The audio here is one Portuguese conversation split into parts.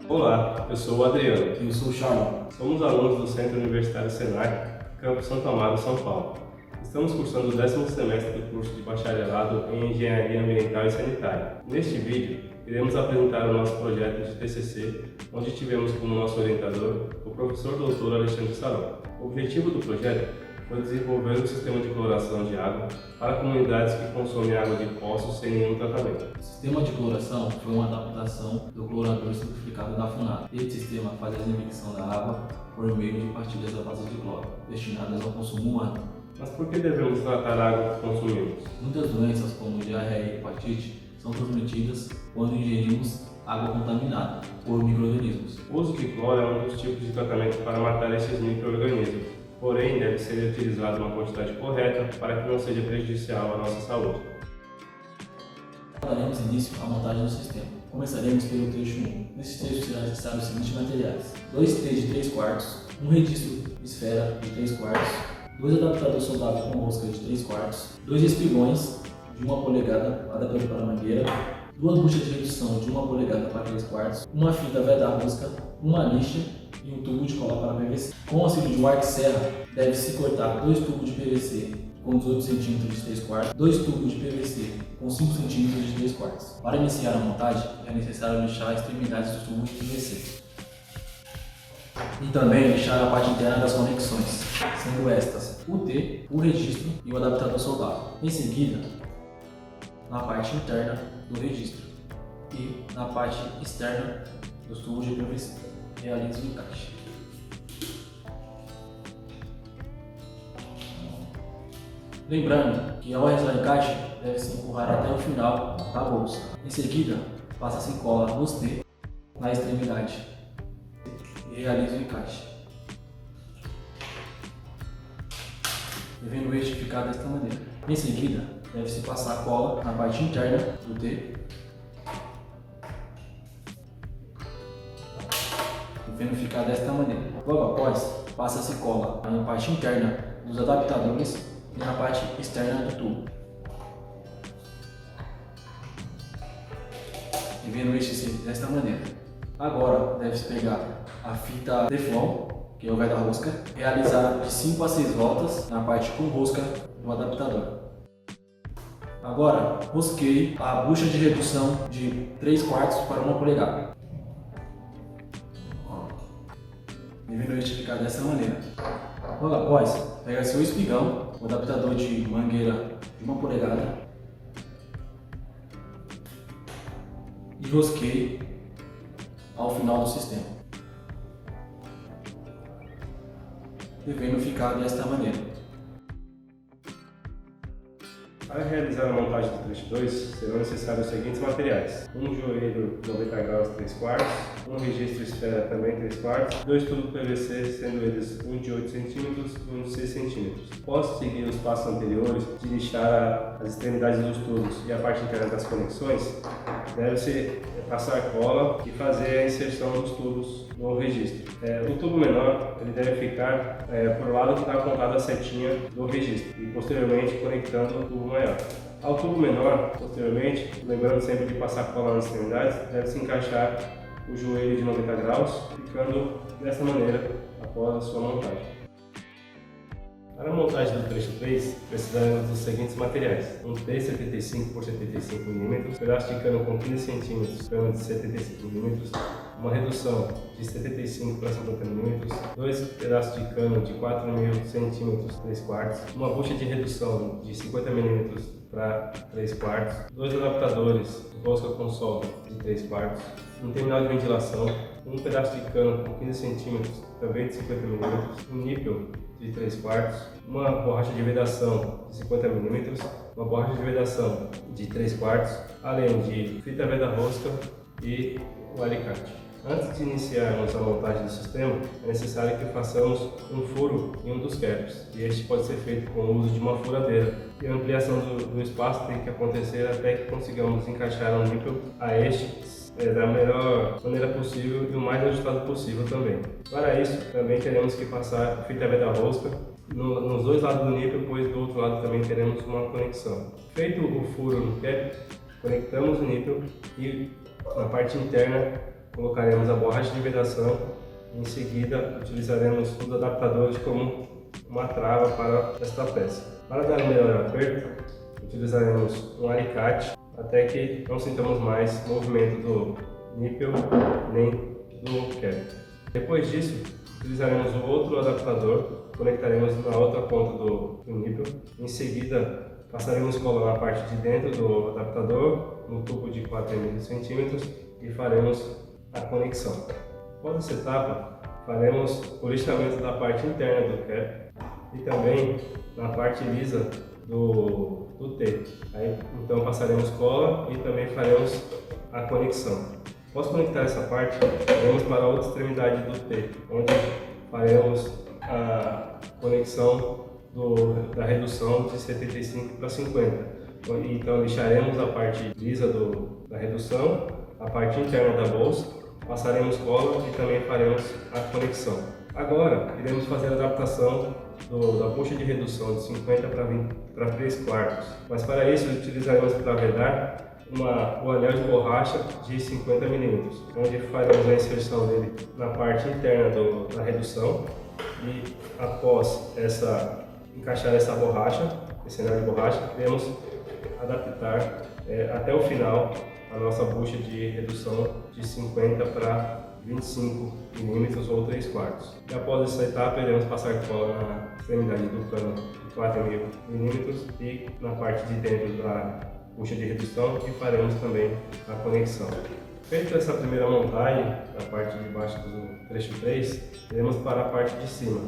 Olá, eu sou o Adriano. Eu sou o Charles. Somos alunos do Centro Universitário Senai, Campus Santo Amaro, São Paulo. Estamos cursando o 10º semestre do curso de Bacharelado em Engenharia Ambiental e Sanitária. Neste vídeo, iremos apresentar o nosso projeto de TCC, onde tivemos como nosso orientador o professor Dr. Alexandre Salom. O objetivo do projeto foi desenvolver um sistema de cloração de água para comunidades que consomem água de poços sem nenhum tratamento. O sistema de cloração foi uma adaptação do clorador simplificado da FUNAP. Este sistema faz a desinfecção da água por meio de partilhas à base de cloro, destinadas ao consumo humano. Mas por que devemos tratar a água que consumimos? Muitas doenças, como diarreia e hepatite, são transmitidas quando ingerimos água contaminada por micro-organismos. O uso de cloro é um dos tipos de tratamento para matar esses micro-organismos. Porém, deve ser utilizado uma quantidade correta para que não seja prejudicial à nossa saúde. Daremos início à montagem do sistema. Começaremos pelo trecho 1. Nesse trecho será necessário os seguintes materiais: 2 T de 3/4, um registro esfera de 3/4, 2 adaptadores soldados com rosca de 3/4, 2 espigões de 1 polegada adaptador para mangueira, 2 buchas de redução de 1 polegada para 3/4, uma fita veda-rosca, uma lixa e um tubo de cola para PVC. Com o auxílio de um arco e serra, deve-se cortar 2 tubos de PVC com 18 cm de 3/4, 2 tubos de PVC com 5 cm de 3/4. Para iniciar a montagem, é necessário lixar as extremidades dos tubos de PVC. E também lixar a parte interna das conexões, sendo estas o T, o registro e o adaptador soldado. Em seguida, na parte interna do registro e na parte externa dos tubos de PVC. Realize o encaixe. Lembrando que ao realizar o encaixe, deve-se empurrar até o final da bolsa. Em seguida, passa-se cola nos T na extremidade e realize o encaixe. Devendo este ficar desta maneira. Em seguida, deve-se passar cola na parte interna do T, devendo ficar desta maneira. Logo após, passa-se cola na parte interna dos adaptadores e na parte externa do tubo, devendo este ser desta maneira. Agora, deve-se pegar a fita Teflon, que é o veda-rosca, realizar de 5 a 6 voltas na parte com rosca do adaptador. Agora, rosqueie a bucha de redução de 3/4 para 1 polegada. Devendo este ficar dessa maneira. Logo após, pega seu espigão, o adaptador de mangueira de 1 polegada e rosqueie ao final do sistema, devendo ficar desta maneira. Para realizar a montagem do trecho 2, serão necessários os seguintes materiais: um joelho 90 graus 3/4, um registro esfera também 3/4, 2 tubos PVC, sendo eles um de 8 cm e um de 6 cm. Após seguir os passos anteriores de lixar as extremidades dos tubos e a parte interna das conexões, deve-se passar cola e fazer a inserção dos tubos no registro. O tubo menor ele deve ficar por lado que está apontada a setinha do registro e posteriormente conectando o tubo maior. Ao tubo menor, posteriormente, lembrando sempre de passar cola nas extremidades, deve-se encaixar o joelho de 90 graus, ficando dessa maneira após a sua montagem. Para a montagem do trecho 3, precisaremos dos seguintes materiais: um T 75 por 75 mm, pedaço de cano com 15 cm, cano de 75 mm, uma redução de 75 para 50 mm, 2 pedaços de cano de 4.000 cm 3/4, uma bucha de redução de 50 mm para 3/4, 2 adaptadores rosca com solda de 3/4, um terminal de ventilação, um pedaço de cano com 15 cm, também de 50 mm, um níquel de 3/4, uma borracha de vedação de 50 mm, uma borracha de vedação de 3/4, além de fita veda-rosca e o alicate. Antes de iniciarmos a montagem do sistema, é necessário que façamos um furo em um dos caps, e este pode ser feito com o uso de uma furadeira. E a ampliação do espaço tem que acontecer até que consigamos encaixar um níquel a este da melhor maneira possível e o mais ajustado possível também. Para isso, também teremos que passar fita veda-rosca nos dois lados do níquel, pois do outro lado também teremos uma conexão. Feito o furo no cap, conectamos o níquel e na parte interna colocaremos a borracha de vedação. Em seguida, utilizaremos os adaptadores como uma trava para esta peça. Para dar um melhor aperto, utilizaremos um alicate até que não sintamos mais movimento do níquel nem do cap. Depois disso, utilizaremos o outro adaptador, conectaremos na outra ponta do níquel. Em seguida, passaremos cola na parte de dentro do adaptador, no tubo de 4 cm e faremos a conexão. Após essa etapa, faremos o lixamento da parte interna do cap e também na parte lisa do T. Aí, então passaremos cola e também faremos a conexão. Após conectar essa parte, iremos para a outra extremidade do T, onde faremos a conexão da redução de 75 para 50. Então lixaremos a parte lisa da redução, a parte interna da bolsa, passaremos cola e também faremos a conexão. Agora iremos fazer a adaptação da bucha de redução de 50 para 3/4, mas para isso utilizaremos para vedar o anel de borracha de 50 mm, onde faremos a inserção dele na parte interna da redução e após encaixar essa borracha, esse anel de borracha, iremos adaptar até o final a nossa bucha de redução de 50 para 25 mm ou 3/4. E após essa etapa, iremos passar cola na extremidade do cano de 4 mm e na parte de dentro da bucha de redução e faremos também a conexão. Feita essa primeira montagem, da parte de baixo do trecho 3, iremos para a parte de cima,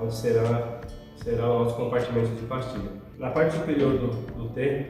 onde será o nosso compartimento de pastilha. Na parte superior do T,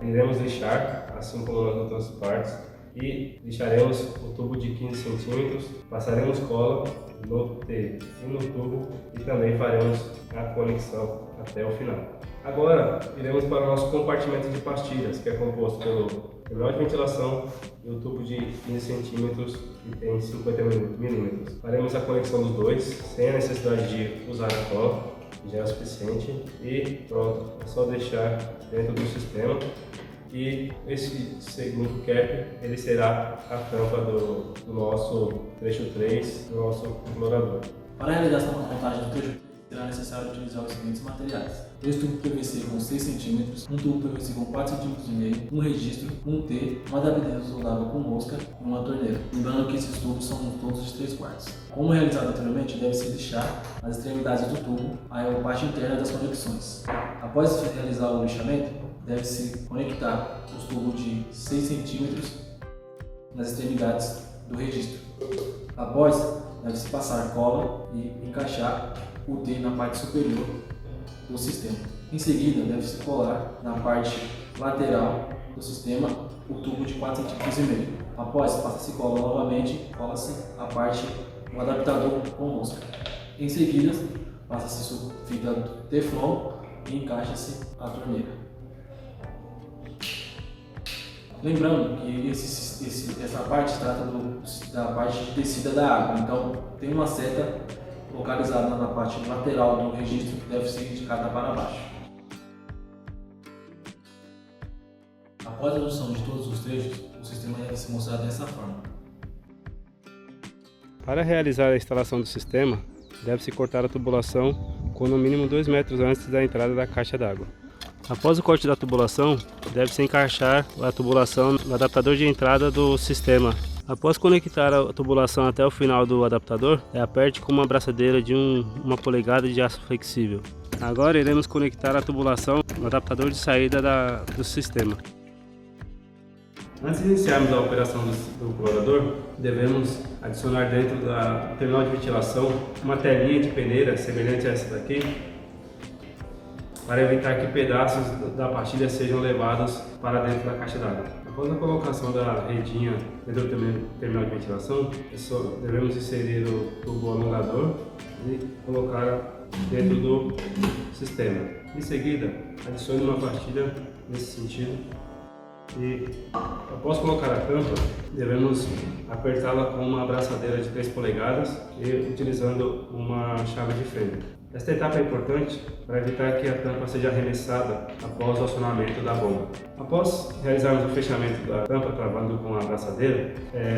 iremos lixar, assim como nas outras partes, e lixaremos o tubo de 15 cm, passaremos cola no T e no tubo e também faremos a conexão até o final. Agora iremos para o nosso compartimento de pastilhas, que é composto pelo terminal de ventilação e o tubo de 15 cm que tem 50 mm. Faremos a conexão dos dois, sem a necessidade de usar a cola, que já é o suficiente, e pronto, é só deixar dentro do sistema. E esse segundo cap, ele será a tampa do nosso trecho 3, do nosso explorador. Para a realização da montagem do trecho 3, será necessário utilizar os seguintes materiais: 2 tubos PVC com 6 cm, um tubo PVC com 4,5 cm, um registro, um T, uma adaptador soldável com mosca e uma torneira. Lembrando que esses tubos são todos de 3/4. Como realizado anteriormente, deve-se lixar as extremidades do tubo, a parte interna das conexões. Após realizar o lixamento, deve-se conectar os tubos de 6 cm nas extremidades do registro. Após, deve-se passar cola e encaixar o T na parte superior do sistema. Em seguida, deve-se colar na parte lateral do sistema o tubo de 4,5 cm. Após, passa-se cola novamente, cola-se a parte do adaptador com mosca. Em seguida, passa-se fita Teflon e encaixa-se a torneira. Lembrando que essa parte trata da parte de descida da água, então tem uma seta localizada na parte lateral do registro que deve ser indicada para baixo. Após a junção de todos os trechos, o sistema deve se mostrar dessa forma. Para realizar a instalação do sistema, deve-se cortar a tubulação com no mínimo 2 metros antes da entrada da caixa d'água. Após o corte da tubulação, deve-se encaixar a tubulação no adaptador de entrada do sistema. Após conectar a tubulação até o final do adaptador, aperte com uma abraçadeira de 1 polegada de aço flexível. Agora iremos conectar a tubulação no adaptador de saída do sistema. Antes de iniciarmos a operação do explorador, devemos adicionar dentro do terminal de ventilação uma telinha de peneira semelhante a essa daqui, para evitar que pedaços da pastilha sejam levados para dentro da caixa d'água. Após a colocação da redinha dentro do terminal de ventilação, devemos inserir o tubo alongador e colocar dentro do sistema. Em seguida, adicione uma pastilha nesse sentido e, após colocar a tampa, devemos apertá-la com uma abraçadeira de 3 polegadas e utilizando uma chave de fenda. Esta etapa é importante para evitar que a tampa seja arremessada após o acionamento da bomba. Após realizarmos o fechamento da tampa travando com a abraçadeira,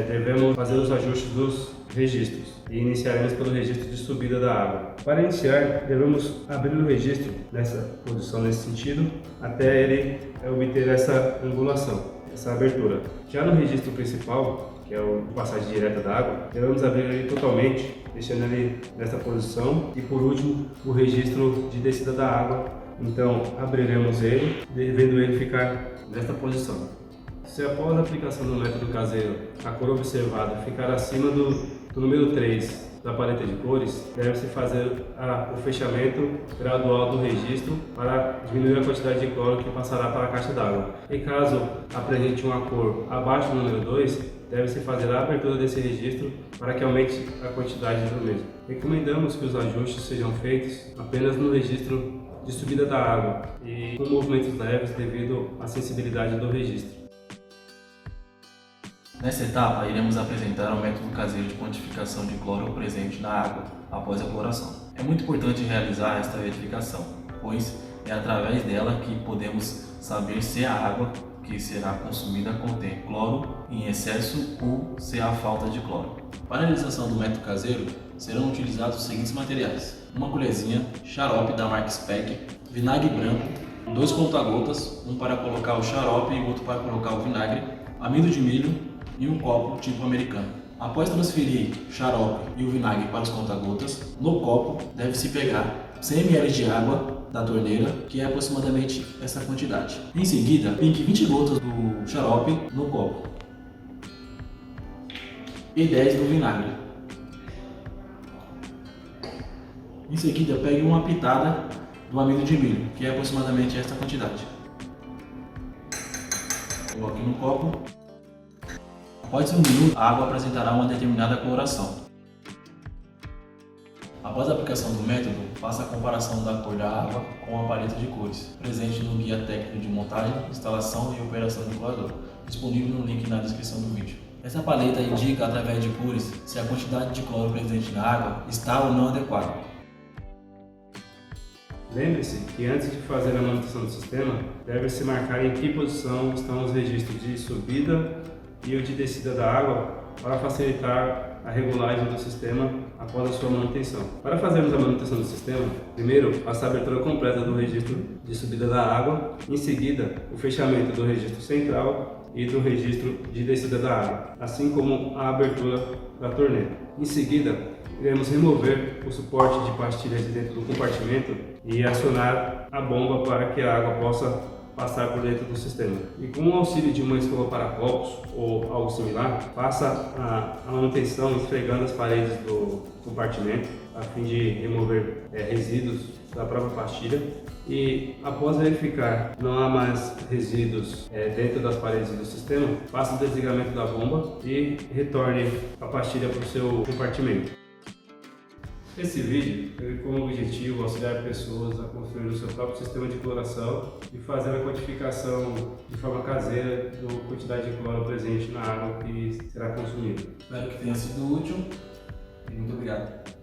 devemos fazer os ajustes dos registros e iniciaremos pelo registro de subida da água. Para iniciar, devemos abrir o registro nessa posição, nesse sentido, até ele obter essa angulação, essa abertura. Já no registro principal, que é o de passagem direta da água, devemos abrir ele totalmente, deixando ele nessa posição, e por último o registro de descida da água. Então abriremos ele, devendo ele ficar nesta posição. Se após a aplicação do método caseiro a cor observada ficar acima do número 3 da paleta de cores, deve-se fazer o fechamento gradual do registro para diminuir a quantidade de cloro que passará para a caixa d'água. E caso apresente uma cor abaixo do número 2, deve-se fazer a abertura desse registro para que aumente a quantidade do mesmo. Recomendamos que os ajustes sejam feitos apenas no registro de subida da água e com movimentos leves devido à sensibilidade do registro. Nessa etapa, iremos apresentar o método caseiro de quantificação de cloro presente na água após a cloração. É muito importante realizar esta verificação, pois é através dela que podemos saber se a água que será consumida contém cloro em excesso ou se há falta de cloro. Para a realização do método caseiro, serão utilizados os seguintes materiais: uma colherzinha, xarope da marca Speck, vinagre branco, 2 conta-gotas, um para colocar o xarope e outro para colocar o vinagre, amido de milho e um copo tipo americano. Após transferir o xarope e o vinagre para os conta-gotas, no copo deve-se pegar 100 ml de água da torneira, que é aproximadamente essa quantidade. Em seguida, pingue 20 gotas do xarope no copo e 10 do vinagre. Em seguida, pegue uma pitada do amido de milho, que é aproximadamente esta quantidade. Coloque no copo. Após 1 minuto, a água apresentará uma determinada coloração. Após a aplicação do método, faça a comparação da cor da água com a paleta de cores, presente no guia técnico de montagem, instalação e operação do colador, disponível no link na descrição do vídeo. Essa paleta indica, através de cores, se a quantidade de cloro presente na água está ou não adequada. Lembre-se que antes de fazer a manutenção do sistema, deve-se marcar em que posição estão os registros de subida e o de descida da água para facilitar a regulagem do sistema após a sua manutenção. Para fazermos a manutenção do sistema, primeiro faça a abertura completa do registro de subida da água, em seguida o fechamento do registro central e do registro de descida da água, assim como a abertura da torneira. Em seguida, iremos remover o suporte de pastilhas de dentro do compartimento e acionar a bomba para que a água possa passar por dentro do sistema. E com o auxílio de uma escova para copos ou algo similar, faça a manutenção esfregando as paredes do compartimento a fim de remover resíduos da própria pastilha. E após verificar que não há mais resíduos dentro das paredes do sistema, faça o desligamento da bomba e retorne a pastilha para o seu compartimento. Esse vídeo teve como objetivo auxiliar pessoas a construir o seu próprio sistema de cloração e fazer a quantificação de forma caseira da quantidade de cloro presente na água que será consumida. Espero que tenha sido útil e muito obrigado.